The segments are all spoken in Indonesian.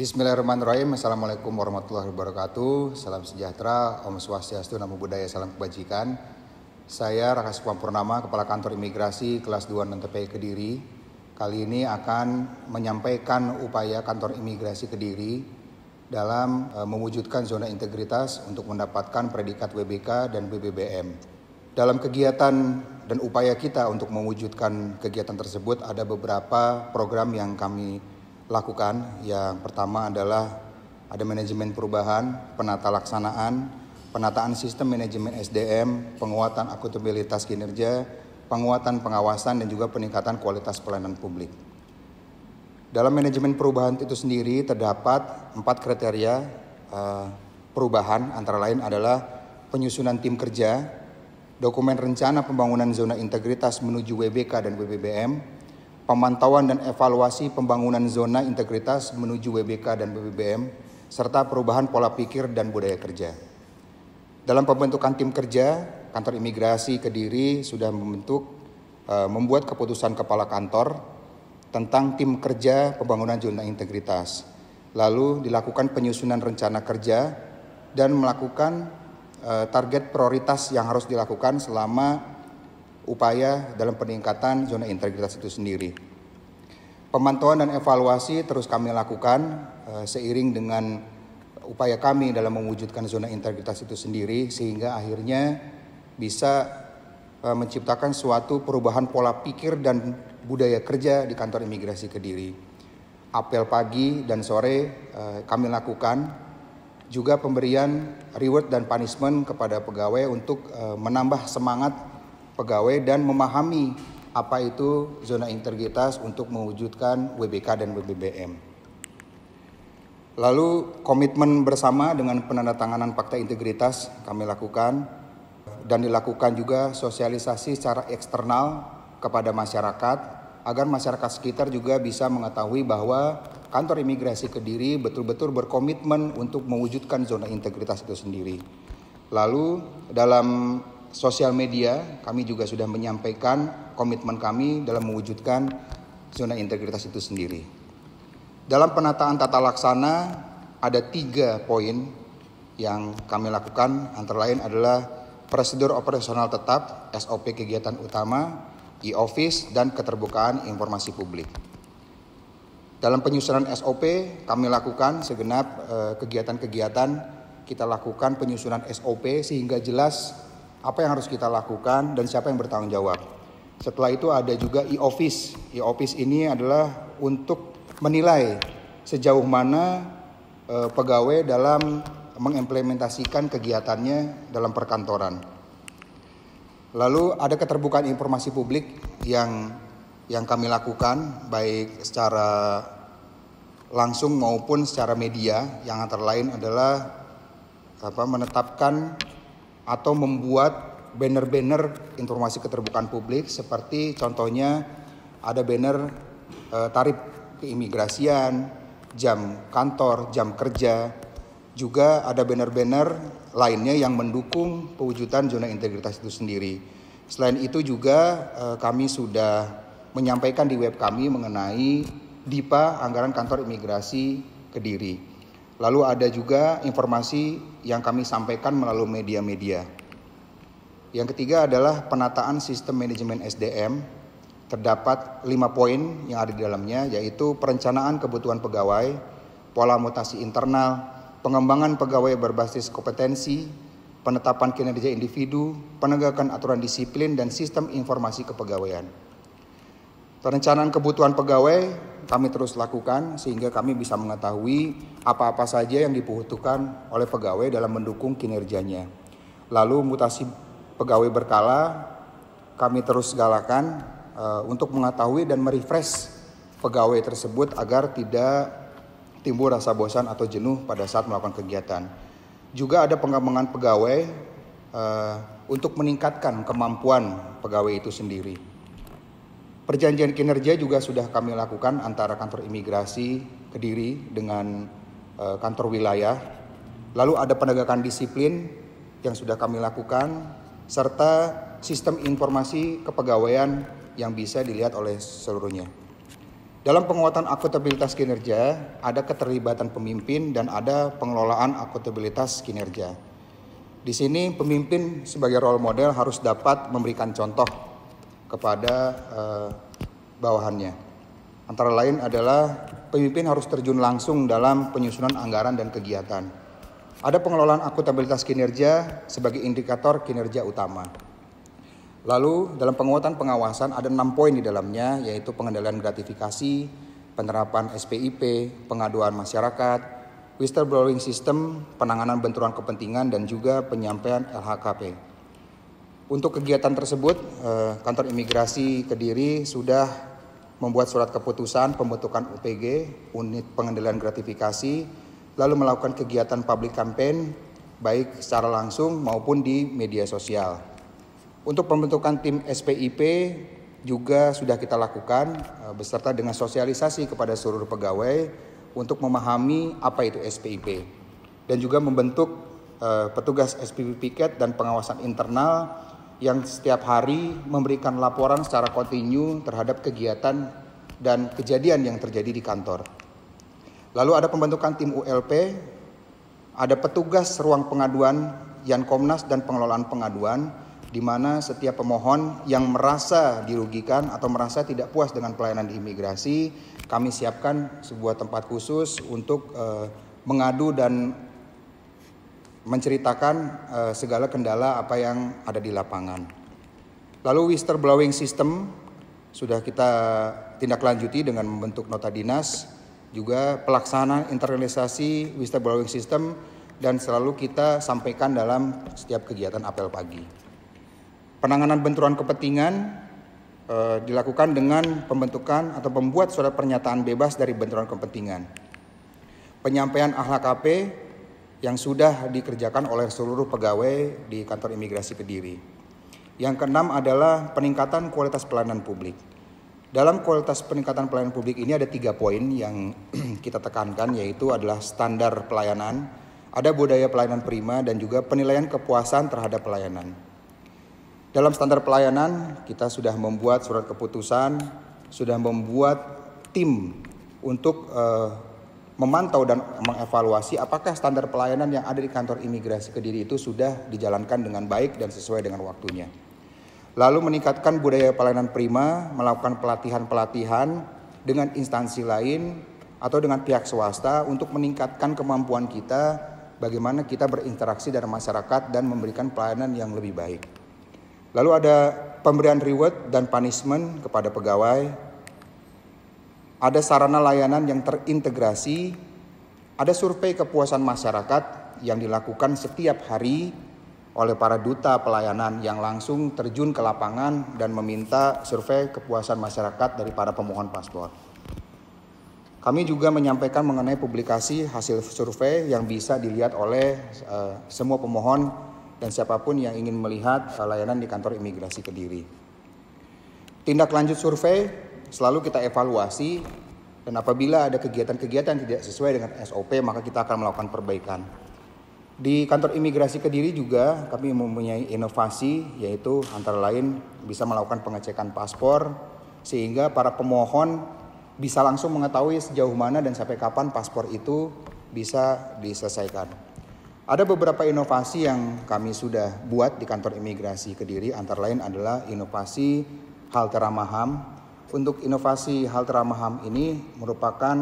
Bismillahirrahmanirrahim. Assalamualaikum warahmatullahi wabarakatuh. Salam sejahtera, Om Swastiastu, Namo Buddhaya, salam kebajikan. Saya Raka Supampurnama, Kepala Kantor Imigrasi Kelas 2 Non-TPI Kediri. Kali ini akan menyampaikan upaya Kantor Imigrasi Kediri dalam mewujudkan zona integritas untuk mendapatkan predikat WBK dan BBBM. Dalam kegiatan dan upaya kita untuk mewujudkan kegiatan tersebut ada beberapa program yang kami lakukan. Yang pertama adalah ada manajemen perubahan, penata laksanaan, penataan sistem manajemen SDM, penguatan akuntabilitas kinerja, penguatan pengawasan, dan juga peningkatan kualitas pelayanan publik. Dalam manajemen perubahan itu sendiri terdapat 4 kriteria perubahan, antara lain adalah penyusunan tim kerja, dokumen rencana pembangunan zona integritas menuju WBK dan BBBM, pemantauan dan evaluasi pembangunan zona integritas menuju WBK dan BBBM, serta perubahan pola pikir dan budaya kerja. Dalam pembentukan tim kerja, Kantor Imigrasi Kediri sudah membuat keputusan kepala kantor tentang tim kerja pembangunan zona integritas. Lalu dilakukan penyusunan rencana kerja dan melakukan target prioritas yang harus dilakukan selama upaya dalam peningkatan zona integritas itu sendiri. Pemantauan dan evaluasi terus kami lakukan seiring dengan upaya kami dalam mewujudkan zona integritas itu sendiri, sehingga akhirnya bisa menciptakan suatu perubahan pola pikir dan budaya kerja di Kantor Imigrasi Kediri. Apel pagi dan sore kami lakukan, juga pemberian reward dan punishment kepada pegawai untuk menambah semangat pegawai dan memahami apa itu zona integritas untuk mewujudkan WBK dan BBBM. Lalu komitmen bersama dengan penandatanganan fakta integritas kami lakukan, dan dilakukan juga sosialisasi secara eksternal kepada masyarakat agar masyarakat sekitar juga bisa mengetahui bahwa Kantor Imigrasi Kediri betul-betul berkomitmen untuk mewujudkan zona integritas itu sendiri. Lalu dalam sosial media, kami juga sudah menyampaikan komitmen kami dalam mewujudkan zona integritas itu sendiri. Dalam penataan tata laksana, ada 3 poin yang kami lakukan, antara lain adalah prosedur operasional tetap, SOP kegiatan utama, e-office, dan keterbukaan informasi publik. Dalam penyusunan SOP, kami lakukan segenap kegiatan-kegiatan, kita lakukan penyusunan SOP sehingga jelas apa yang harus kita lakukan dan siapa yang bertanggung jawab. Setelah itu ada juga e-office. E-office ini adalah untuk menilai sejauh mana pegawai dalam mengimplementasikan kegiatannya dalam perkantoran. Lalu ada keterbukaan informasi publik yang kami lakukan baik secara langsung maupun secara media, yang antara lain adalah menetapkan atau membuat banner-banner informasi keterbukaan publik, seperti contohnya ada banner tarif keimigrasian, jam kantor, jam kerja, juga ada banner-banner lainnya yang mendukung pewujudan zona integritas itu sendiri. Selain itu juga kami sudah menyampaikan di web kami mengenai DIPA Anggaran Kantor Imigrasi Kediri. Lalu ada juga informasi yang kami sampaikan melalui media-media. Yang ketiga adalah penataan sistem manajemen SDM. Terdapat 5 poin yang ada di dalamnya, yaitu perencanaan kebutuhan pegawai, pola mutasi internal, pengembangan pegawai berbasis kompetensi, penetapan kinerja individu, penegakan aturan disiplin, dan sistem informasi kepegawaian. Perencanaan kebutuhan pegawai kami terus lakukan sehingga kami bisa mengetahui apa-apa saja yang dibutuhkan oleh pegawai dalam mendukung kinerjanya. Lalu mutasi pegawai berkala kami terus galakan untuk mengetahui dan merefresh pegawai tersebut agar tidak timbul rasa bosan atau jenuh pada saat melakukan kegiatan. Juga ada pengembangan pegawai untuk meningkatkan kemampuan pegawai itu sendiri. Perjanjian kinerja juga sudah kami lakukan antara Kantor Imigrasi Kediri dengan kantor wilayah. Lalu ada penegakan disiplin yang sudah kami lakukan, serta sistem informasi kepegawaian yang bisa dilihat oleh seluruhnya. Dalam penguatan akuntabilitas kinerja, ada keterlibatan pemimpin dan ada pengelolaan akuntabilitas kinerja. Di sini pemimpin sebagai role model harus dapat memberikan contoh kepada bawahannya. Antara lain adalah pemimpin harus terjun langsung dalam penyusunan anggaran dan kegiatan. Ada pengelolaan akuntabilitas kinerja sebagai indikator kinerja utama. Lalu dalam penguatan pengawasan ada 6 poin di dalamnya, yaitu pengendalian gratifikasi, penerapan SPIP, pengaduan masyarakat, whistleblowing system, penanganan benturan kepentingan, dan juga penyampaian LHKP. Untuk kegiatan tersebut, Kantor Imigrasi Kediri sudah membuat surat keputusan pembentukan UPG, unit pengendalian gratifikasi, lalu melakukan kegiatan public campaign, baik secara langsung maupun di media sosial. Untuk pembentukan tim SPIP juga sudah kita lakukan beserta dengan sosialisasi kepada seluruh pegawai untuk memahami apa itu SPIP dan juga membentuk petugas SPIP piket dan pengawasan internal yang setiap hari memberikan laporan secara kontinu terhadap kegiatan dan kejadian yang terjadi di kantor. Lalu ada pembentukan tim ULP, ada petugas ruang pengaduan Yankomnas dan pengelolaan pengaduan, di mana setiap pemohon yang merasa dirugikan atau merasa tidak puas dengan pelayanan di imigrasi, kami siapkan sebuah tempat khusus untuk mengadu dan menceritakan segala kendala apa yang ada di lapangan. Lalu whistleblowing system sudah kita tindak lanjuti dengan membentuk nota dinas, juga pelaksanaan internalisasi whistleblowing system, dan selalu kita sampaikan dalam setiap kegiatan apel pagi. Penanganan benturan kepentingan dilakukan dengan pembentukan atau membuat surat pernyataan bebas dari benturan kepentingan. Penyampaian LHKP yang sudah dikerjakan oleh seluruh pegawai di Kantor Imigrasi Kediri. Yang keenam adalah peningkatan kualitas pelayanan publik. Dalam kualitas peningkatan pelayanan publik ini ada 3 poin yang kita tekankan, yaitu adalah standar pelayanan, ada budaya pelayanan prima, dan juga penilaian kepuasan terhadap pelayanan. Dalam standar pelayanan, kita sudah membuat surat keputusan, sudah membuat tim untuk memantau dan mengevaluasi apakah standar pelayanan yang ada di Kantor Imigrasi Kediri itu sudah dijalankan dengan baik dan sesuai dengan waktunya. Lalu meningkatkan budaya pelayanan prima, melakukan pelatihan-pelatihan dengan instansi lain atau dengan pihak swasta untuk meningkatkan kemampuan kita bagaimana kita berinteraksi dengan masyarakat dan memberikan pelayanan yang lebih baik. Lalu ada pemberian reward dan punishment kepada pegawai, ada sarana layanan yang terintegrasi, ada survei kepuasan masyarakat yang dilakukan setiap hari oleh para duta pelayanan yang langsung terjun ke lapangan dan meminta survei kepuasan masyarakat dari para pemohon paspor. Kami juga menyampaikan mengenai publikasi hasil survei yang bisa dilihat oleh semua pemohon dan siapapun yang ingin melihat layanan di Kantor Imigrasi Kediri. Tindak lanjut survei selalu kita evaluasi, dan apabila ada kegiatan-kegiatan tidak sesuai dengan SOP maka kita akan melakukan perbaikan. Di Kantor Imigrasi Kediri juga kami mempunyai inovasi, yaitu antara lain bisa melakukan pengecekan paspor sehingga para pemohon bisa langsung mengetahui sejauh mana dan sampai kapan paspor itu bisa diselesaikan. Ada beberapa inovasi yang kami sudah buat di Kantor Imigrasi Kediri, antara lain adalah inovasi halte ramah HAM. Untuk inovasi halte ramah HAM ini merupakan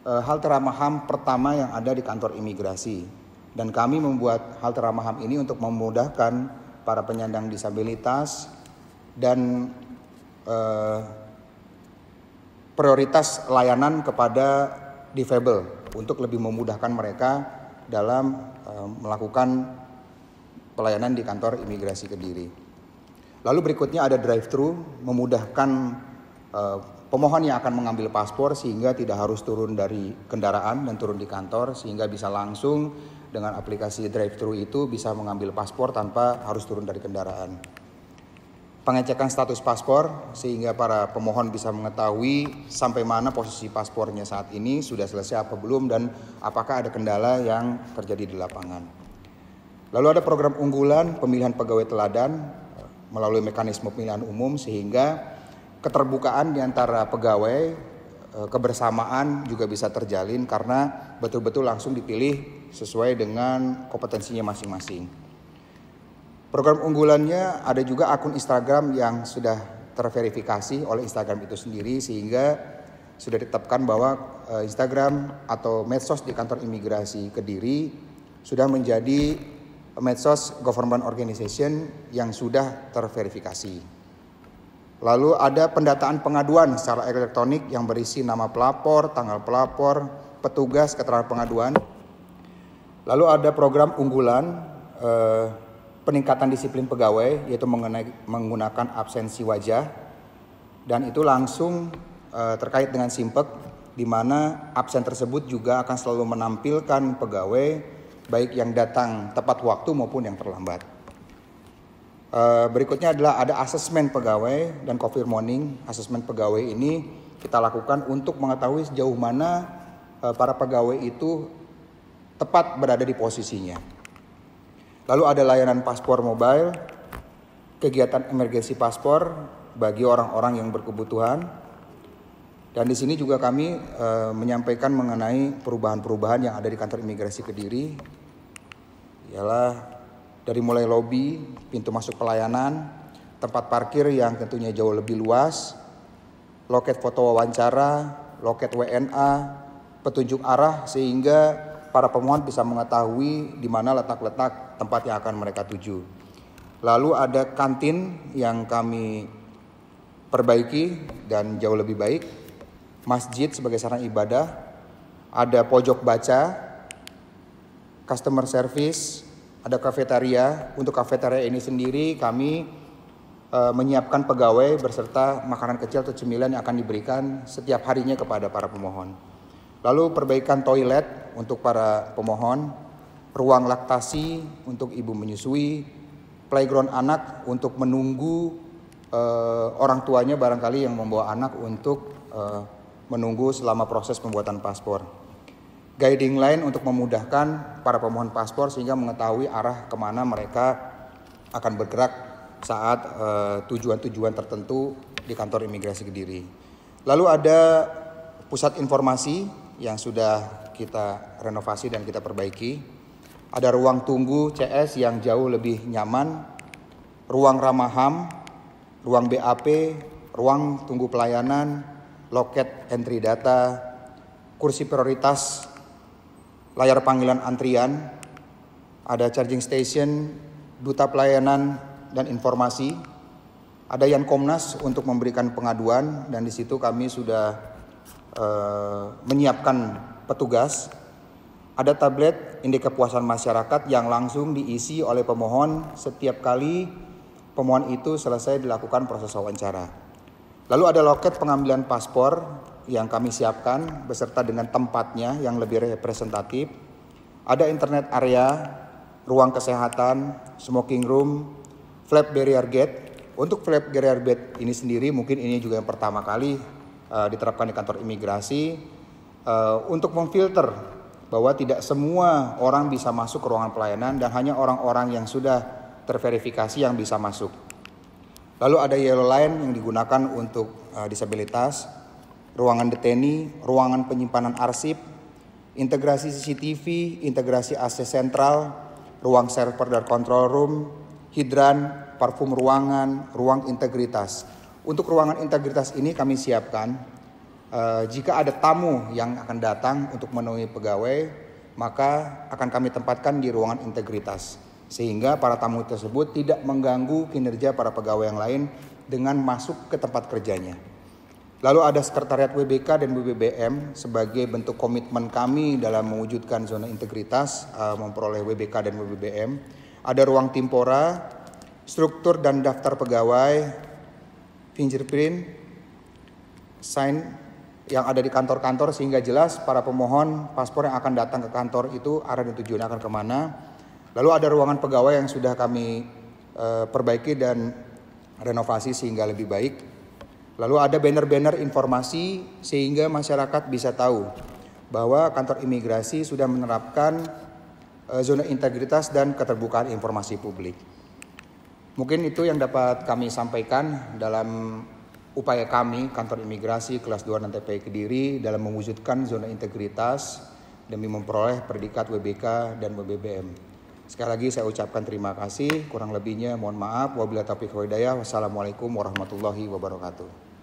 halte ramah HAM pertama yang ada di Kantor Imigrasi. Dan kami membuat halte ramah HAM ini untuk memudahkan para penyandang disabilitas dan prioritas layanan kepada difabel untuk lebih memudahkan mereka dalam melakukan pelayanan di Kantor Imigrasi Kediri. Lalu berikutnya ada drive-thru, memudahkan pemohon yang akan mengambil paspor sehingga tidak harus turun dari kendaraan dan turun di kantor, sehingga bisa langsung dengan aplikasi drive-thru itu bisa mengambil paspor tanpa harus turun dari kendaraan. Pengecekan status paspor sehingga para pemohon bisa mengetahui sampai mana posisi paspornya saat ini, sudah selesai apa belum, dan apakah ada kendala yang terjadi di lapangan. Lalu ada program unggulan pemilihan pegawai teladan melalui mekanisme pemilihan umum sehingga keterbukaan di antara pegawai kebersamaan juga bisa terjalin karena betul-betul langsung dipilih sesuai dengan kompetensinya masing-masing. Program unggulannya ada juga akun Instagram yang sudah terverifikasi oleh Instagram itu sendiri, sehingga sudah ditetapkan bahwa Instagram atau medsos di kantor imigrasi Kediri sudah menjadi medsos government organization yang sudah terverifikasi. Lalu ada pendataan pengaduan secara elektronik yang berisi nama pelapor, tanggal pelapor, petugas, keterangan pengaduan. Lalu ada program unggulan peningkatan disiplin pegawai, yaitu menggunakan absensi wajah, dan itu langsung terkait dengan Simpek, di mana absen tersebut juga akan selalu menampilkan pegawai baik yang datang tepat waktu maupun yang terlambat. Berikutnya adalah ada asesmen pegawai dan confirming. Asesmen pegawai ini kita lakukan untuk mengetahui sejauh mana para pegawai itu tepat berada di posisinya. Lalu ada layanan paspor mobile, kegiatan emergensi paspor bagi orang-orang yang berkebutuhan. Dan di sini juga kami menyampaikan mengenai perubahan-perubahan yang ada di kantor imigrasi Kediri, ialah dari mulai lobi, pintu masuk pelayanan, tempat parkir yang tentunya jauh lebih luas, loket foto wawancara, loket WNA, petunjuk arah sehingga para pemohon bisa mengetahui di mana letak-letak tempat yang akan mereka tuju. Lalu ada kantin yang kami perbaiki dan jauh lebih baik, masjid sebagai sarana ibadah, ada pojok baca, customer service, ada kafetaria. Untuk kafetaria ini sendiri kami menyiapkan pegawai beserta makanan kecil atau cemilan yang akan diberikan setiap harinya kepada para pemohon. Lalu perbaikan toilet untuk para pemohon, ruang laktasi untuk ibu menyusui, playground anak untuk menunggu orang tuanya barangkali yang membawa anak untuk menunggu selama proses pembuatan paspor. Guiding line untuk memudahkan para pemohon paspor sehingga mengetahui arah kemana mereka akan bergerak saat tujuan-tujuan tertentu di kantor imigrasi Kediri. Lalu ada pusat informasi yang sudah kita renovasi dan kita perbaiki. Ada ruang tunggu CS yang jauh lebih nyaman, ruang ramah HAM, ruang BAP, ruang tunggu pelayanan, loket entry data, kursi prioritas, layar panggilan antrian, ada charging station, duta pelayanan dan informasi, ada Yankomnas untuk memberikan pengaduan, dan di situ kami sudah menyiapkan petugas, ada tablet indeks kepuasan masyarakat yang langsung diisi oleh pemohon setiap kali pemohon itu selesai dilakukan proses wawancara. Lalu ada loket pengambilan paspor yang kami siapkan beserta dengan tempatnya yang lebih representatif. Ada internet area, ruang kesehatan, smoking room, flap barrier gate. Untuk flap barrier gate ini sendiri mungkin ini juga yang pertama kali diterapkan di kantor imigrasi untuk memfilter bahwa tidak semua orang bisa masuk ke ruangan pelayanan dan hanya orang-orang yang sudah terverifikasi yang bisa masuk. Lalu ada yellow line yang digunakan untuk disabilitas, ruangan deteni, ruangan penyimpanan arsip, integrasi CCTV, integrasi AC sentral, ruang server dan control room, hidran, parfum ruangan, ruang integritas. Untuk ruangan integritas ini kami siapkan jika ada tamu yang akan datang untuk menemui pegawai, maka akan kami tempatkan di ruangan integritas sehingga para tamu tersebut tidak mengganggu kinerja para pegawai yang lain dengan masuk ke tempat kerjanya. Lalu ada sekretariat WBK dan WBBM sebagai bentuk komitmen kami dalam mewujudkan zona integritas memperoleh WBK dan WBBM. Ada ruang Timpora, struktur dan daftar pegawai, fingerprint, sign yang ada di kantor-kantor sehingga jelas para pemohon paspor yang akan datang ke kantor itu arah dan tujuan akan kemana. Lalu ada ruangan pegawai yang sudah kami perbaiki dan renovasi sehingga lebih baik. Lalu ada banner-banner informasi sehingga masyarakat bisa tahu bahwa kantor imigrasi sudah menerapkan zona integritas dan keterbukaan informasi publik. Mungkin itu yang dapat kami sampaikan dalam upaya kami kantor imigrasi kelas 2 dan TPI Kediri dalam mewujudkan zona integritas demi memperoleh predikat WBK dan WBBM. Sekali lagi saya ucapkan terima kasih, kurang lebihnya mohon maaf. Wabillahi taufiq wal hidayah. Wassalamualaikum warahmatullahi wabarakatuh.